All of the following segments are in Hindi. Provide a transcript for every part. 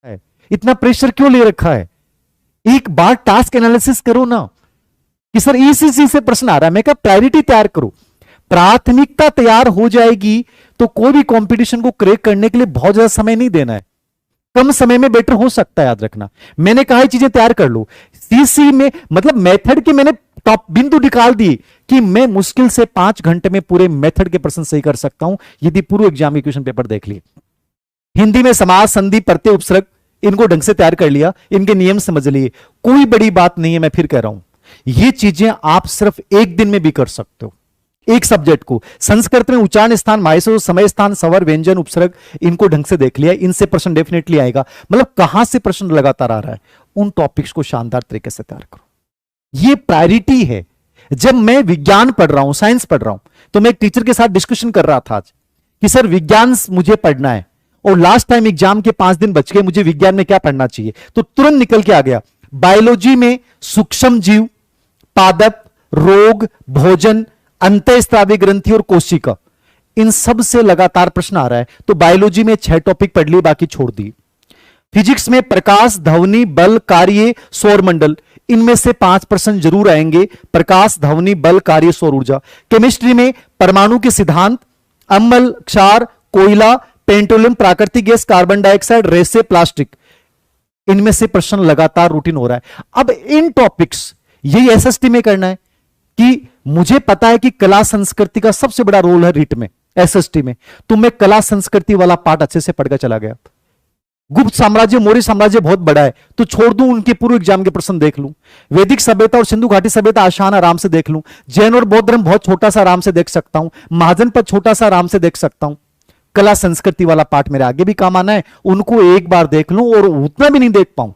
है, इतना प्रेशर क्यों ले रखा है? एक बार टास्क एनालिसिस करो ना कि सर इसी चीज से प्रश्न आ रहा है, मैं क्या प्रायोरिटी तैयार करो। प्राथमिकता तैयार हो जाएगी तो कोई भी कंपटीशन को क्रैक करने के लिए बहुत ज्यादा समय नहीं देना है, कम समय में बेटर हो सकता है। याद रखना, मैंने कहा चीजें तैयार कर लो। सीसी में मतलब मेथड के मैंने टॉप बिंदु निकाल दी कि मैं मुश्किल से 5 घंटे में पूरे मेथड के प्रश्न सही कर सकता हूं यदि पूर्व एग्जाम के क्वेश्चन पेपर देख लिए। हिंदी में समाज, संधि, प्रत्यय, उपसर्ग, इनको ढंग से तैयार कर लिया, इनके नियम समझ लिए, कोई बड़ी बात नहीं है। मैं फिर कह रहा हूं ये चीजें आप सिर्फ एक दिन में भी कर सकते हो। एक सब्जेक्ट को संस्कृत में उच्चारण स्थान, मायसो, समय स्थान, स्वर, व्यंजन, उपसर्ग, इनको ढंग से देख लिया, इनसे प्रश्न डेफिनेटली आएगा। मतलब कहां से प्रश्न लगातार आ रहा है, उन टॉपिक्स को शानदार तरीके से तैयार करो। ये प्रायोरिटी है। जब मैं विज्ञान पढ़ रहा हूं, साइंस पढ़ रहा हूं, तो मैं एक टीचर के साथ डिस्कशन कर रहा था आज कि सर विज्ञान मुझे पढ़ना है और लास्ट टाइम एग्जाम के 5 दिन बच गए, मुझे विज्ञान में क्या पढ़ना चाहिए? तो तुरंत निकल के आ गया बायोलॉजी में सूक्ष्म जीव, पादप, रोग, भोजन, अंतःस्रावी ग्रंथि और कोशिका, इन सब से लगातार प्रश्न आ रहा है। तो बायोलॉजी में 6 टॉपिक पढ़ लिए, बाकी छोड़ दिए। फिजिक्स में प्रकाश, ध्वनि, बल, कार्य, सौर मंडल, इनमें से 5 प्रश्न जरूर आएंगे। प्रकाश, ध्वनि, बल, कार्य, सौर ऊर्जा। केमिस्ट्री में परमाणु के सिद्धांत, अम्ल, क्षार, कोयला, पेट्रोलियम, प्राकृतिक गैस, कार्बन डाइऑक्साइड, रेसे, प्लास्टिक, इनमें से प्रश्न लगातार रूटीन हो रहा है। अब इन टॉपिक्स यही एसएसटी में करना है कि मुझे पता है कि कला संस्कृति का सबसे बड़ा रोल है रिट में, एसएसटी में, तो मैं कला संस्कृति वाला पार्ट अच्छे से पढ़कर चला गया। गुप्त साम्राज्य, मौर्य साम्राज्य बहुत बड़ा है तो छोड़ दूं, उनके पूर्व एग्जाम के प्रश्न देख लूं। वैदिक सभ्यता और सिंधु घाटी सभ्यता आसान आराम से देख लूं। जैन और बौद्ध धर्म बहुत छोटा सा आराम से देख सकता हूं। महाजन पद छोटा सा आराम से देख सकता हूं। कला संस्कृति वाला पार्ट मेरे आगे भी काम आना है, उनको एक बार देख लूं और उतना भी नहीं देख पाऊं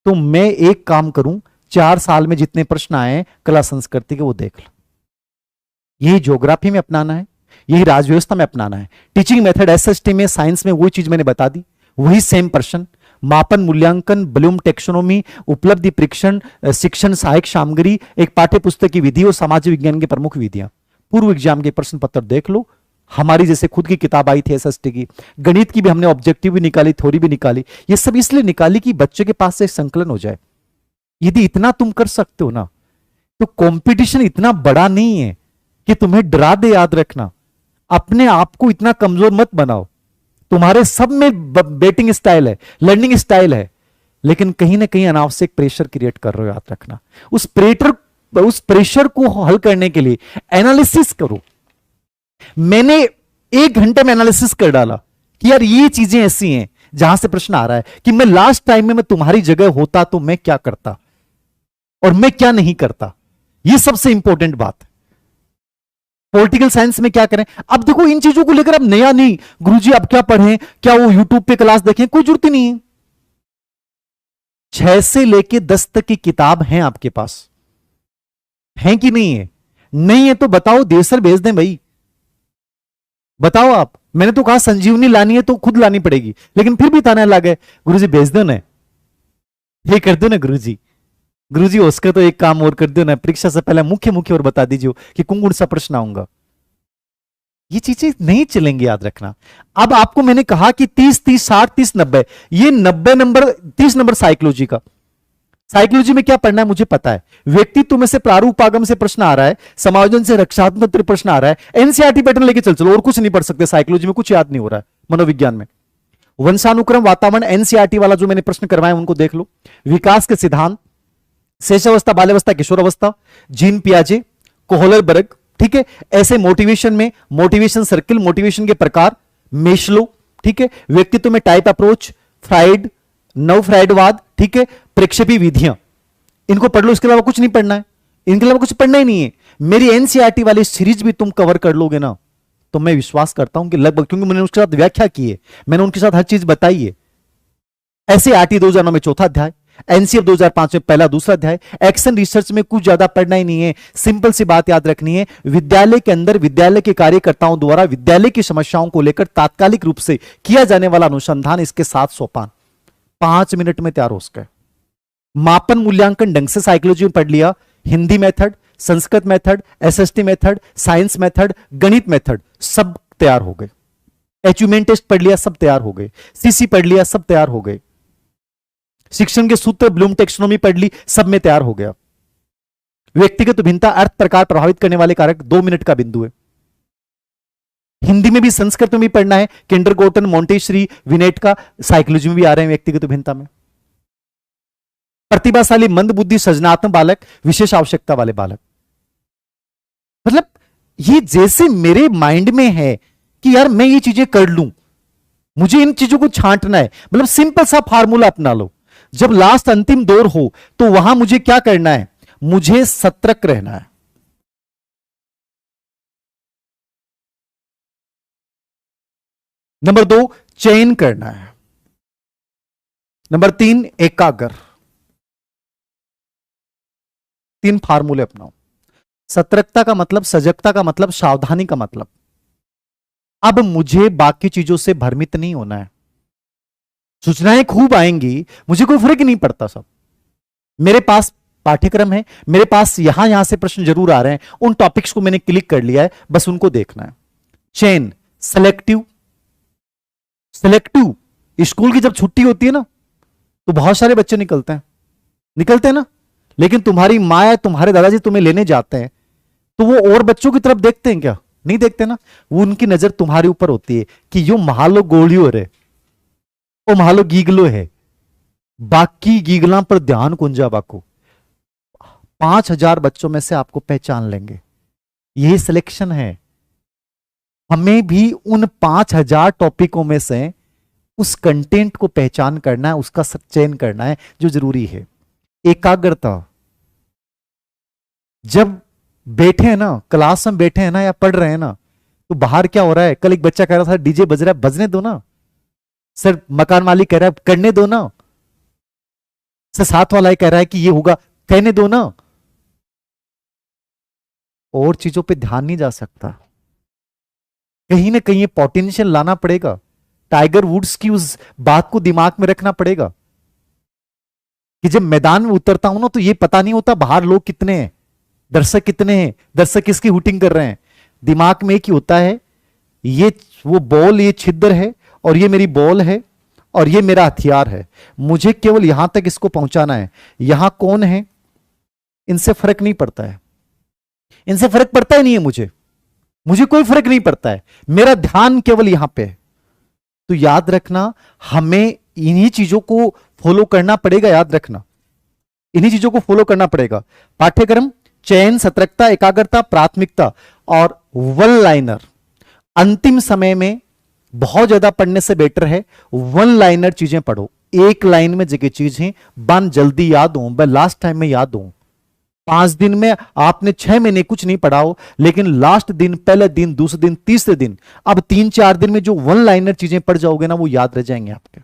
तो मैं एक काम करूं, 4 साल में जितने प्रश्न आए कला संस्कृति के वो देख लो। यही ज्योग्राफी में अपनाना है, यही राजव्यवस्था में अपनाना है। टीचिंग मेथड एसएसटी में, साइंस में वही चीज मैंने बता दी, वही सेम प्रश्न। मापन, मूल्यांकन, ब्लूम टेक्सोनोमी, उपलब्धि परीक्षण, शिक्षण सहायक सामग्री, एक पाठ्य पुस्तक की विधि और समाज विज्ञान की प्रमुख विधियां। पूर्व एग्जाम के प्रश्न पत्र देख लो। हमारी जैसे खुद की किताब आई थी एसएसटी की, गणित की भी हमने ऑब्जेक्टिव भी निकाली, थ्योरी भी निकाली। ये सब इसलिए निकाली कि बच्चे के पास से संकलन हो जाए। यदि इतना तुम कर सकते हो ना तो कंपटीशन इतना बड़ा नहीं है कि तुम्हें डरा दे। याद रखना, अपने आप को इतना कमजोर मत बनाओ। तुम्हारे सब में बेटिंग स्टाइल है, लर्निंग स्टाइल है, लेकिन कहीं ना कहीं अनावश्यक प्रेशर क्रिएट कर रहे हो। याद रखना, उस प्रेशर को हल करने के लिए एनालिसिस करो। मैंने 1 घंटे में एनालिसिस कर डाला कि यार ये चीजें ऐसी हैं जहां से प्रश्न आ रहा है कि मैं लास्ट टाइम में मैं तुम्हारी जगह होता तो मैं क्या करता और मैं क्या नहीं करता। ये सबसे इंपॉर्टेंट बात है। पॉलिटिकल साइंस में क्या करें? अब देखो इन चीजों को लेकर अब नया नहीं, गुरुजी अब क्या पढ़ें, क्या वो यूट्यूब पे क्लास देखें, कोई जरूरत ही नहीं है। 6 से लेके 10 तक की किताब है आपके पास, है कि नहीं है? नहीं है तो बताओ, देसर भेज दें भाई, बताओ आप। मैंने तो कहा संजीवनी लानी है तो खुद लानी पड़ेगी, लेकिन फिर भी ताना लगा गुरुजी भेज दो ना, ये कर दो ना गुरुजी। गुरुजी उसका तो एक काम और कर दो ना, परीक्षा से पहले मुख्य और बता दीजिए कि कौन सा प्रश्न आऊंगा। ये चीजें नहीं चलेंगी, याद रखना। अब आपको मैंने कहा कि 30, 30, 60, 30, 90, ये 90 नंबर, 30 नंबर साइकोलॉजी का। साइकोलॉजी में क्या पढ़ना है मुझे पता है। व्यक्तित्व में से प्रारूपागम से प्रश्न आ रहा है, समायोजन से रक्षात्मक प्रश्न आ रहा है। एनसीईआरटी पैटर्न लेके चलो, और कुछ नहीं पढ़ सकते साइकोलॉजी में, कुछ याद नहीं हो रहा है। मनोविज्ञान में वंशानुक्रम, वातावरण, एनसीईआरटी वाला जो मैंने प्रश्न करवाए उनको देख लो। विकास के सिद्धांत, शेषावस्था, बाल्यावस्था, किशोरावस्था, जीन पियाजे, कोहलरबर्ग, ठीक है। ऐसे मोटिवेशन में मोटिवेशन सर्किल, मोटिवेशन के प्रकार, मेश्लो, ठीक है। व्यक्तित्व में टाइप अप्रोच, फ्राइड, नव फ्राइडवाद, ठीक है। प्रक्षेपी विधियां, इनको पढ़ लो, इसके अलावा कुछ नहीं पढ़ना है, इनके अलावा कुछ पढ़ना ही नहीं है। मेरी एनसीईआरटी वाली सीरीज भी तुम कवर कर लोगे ना तो मैं विश्वास करता हूं कि लगभग, क्योंकि मैंने उसके साथ व्याख्या की है, मैंने उनके साथ हर चीज बताई है। ऐसे आरटी 2009 में 4था अध्याय, एनसीएफ 2005 में 1, 2 अध्याय। एक्शन रिसर्च में कुछ ज्यादा पढ़ना ही नहीं है। सिंपल सी बात याद रखनी है, विद्यालय के अंदर विद्यालय के कार्यकर्ताओं द्वारा विद्यालय की समस्याओं को लेकर तात्कालिक रूप से किया जाने वाला अनुसंधान, इसके 7 सोपान 5 मिनट में तैयार हो सके। मापन मूल्यांकन ढंग से साइकोलॉजी में पढ़ लिया, Hindi method, Sanskrit method, SST method, science method, गणित मेथड, सब तैयार हो गए। अचीवमेंट टेस्ट पढ़ लिया, सब तैयार हो गए। सीसी पढ़ लिया, सब तैयार हो गए। शिक्षण के सूत्र, ब्लूम टेक्सोनोमी पढ़ ली, सब में तैयार हो गया। व्यक्तिगत भिन्नता, अर्थ प्रकार प्रभावित करने वाले कारक, 2 मिनट का बिंदु है। हिंदी में भी संस्कृत में भी पढ़ना है, किंडरगार्टन, मोंटेसरी, विनेट का, साइकोलॉजी में भी आ रहे हैं व्यक्तिगत भिन्नता में। प्रतिभाशाली, मंदबुद्धि, सृजनात्मक बालक, विशेष आवश्यकता वाले बालक। मतलब ये जैसे मेरे माइंड में है कि यार मैं ये चीजें कर लूं, मुझे इन चीजों को छांटना है, मतलब सिंपल सा फार्मूला अपना लो। जब लास्ट अंतिम दौर हो तो वहां मुझे क्या करना है, मुझे सतर्क रहना है। नंबर 2, चयन करना है। नंबर 3, एकाग्र। 3 फार्मूले अपनाओ। सतर्कता का मतलब, सजगता का मतलब, सावधानी का मतलब, अब मुझे बाकी चीजों से भ्रमित नहीं होना है। सूचनाएं खूब आएंगी, मुझे कोई फर्क ही नहीं पड़ता। सब मेरे पास पाठ्यक्रम है, मेरे पास यहां से प्रश्न जरूर आ रहे हैं, उन टॉपिक्स को मैंने क्लिक कर लिया है, बस उनको देखना है। Chain, selective. सेलेक्टिव, स्कूल की जब छुट्टी होती है ना तो बहुत सारे बच्चे निकलते हैं ना, लेकिन तुम्हारी माँ या तुम्हारे दादाजी तुम्हें लेने जाते हैं तो वो और बच्चों की तरफ देखते हैं क्या? नहीं देखते ना। वो उनकी नजर तुम्हारे ऊपर होती है कि यो महालो गोलियो रे, ओ महालो गीगलो है, बाकी गीगला पर ध्यान कुंजा बाको। 5000 बच्चों में से आपको पहचान लेंगे। यही सिलेक्शन है। हमें भी उन 5000 टॉपिकों में से उस कंटेंट को पहचान करना है, उसका चयन करना है जो जरूरी है। एकाग्रता, जब बैठे हैं ना, क्लास में बैठे हैं ना या पढ़ रहे हैं ना, तो बाहर क्या हो रहा है? कल एक बच्चा कह रहा था डीजे बज रहा है, बजने दो ना सर। मकान मालिक कह रहा है करने दो ना सर। साथ वाला कह रहा है कि ये होगा, कहने दो ना। और चीजों पे ध्यान नहीं जा सकता। कहीं ना कहीं पोटेंशियल लाना पड़ेगा। टाइगर वुड्स की उस बात को दिमाग में रखना पड़ेगा कि जब मैदान में उतरता हूं ना तो ये पता नहीं होता बाहर लोग कितने हैं, दर्शक कितने हैं, दर्शक किसकी हुटिंग कर रहे हैं। दिमाग में एक ही होता है, ये वो बॉल, ये छिद्र है और ये मेरी बॉल है और ये मेरा हथियार है। मुझे केवल यहां तक इसको पहुंचाना है। यहां कौन है इनसे फर्क नहीं पड़ता है, इनसे फर्क पड़ता ही नहीं है। मुझे कोई फर्क नहीं पड़ता है, मेरा ध्यान केवल यहां पे है। तो याद रखना, हमें इन्हीं चीजों को फॉलो करना पड़ेगा। याद रखना, इन्हीं चीजों को फॉलो करना पड़ेगा। पाठ्यक्रम, चयन, सतर्कता, एकाग्रता, प्राथमिकता और वन लाइनर। अंतिम समय में बहुत ज्यादा पढ़ने से बेटर है वन लाइनर चीजें पढ़ो। एक लाइन में जगह चीजें बन जल्दी याद हो, मैं लास्ट टाइम में याद हूं। 5 दिन में आपने 6 महीने कुछ नहीं पढ़ा हो, लेकिन लास्ट दिन, पहले दिन, दूसरे दिन, तीसरे दिन, अब 3-4 दिन में जो वन लाइनर चीजें पढ़ जाओगे ना, वो याद रह जाएंगे आपके।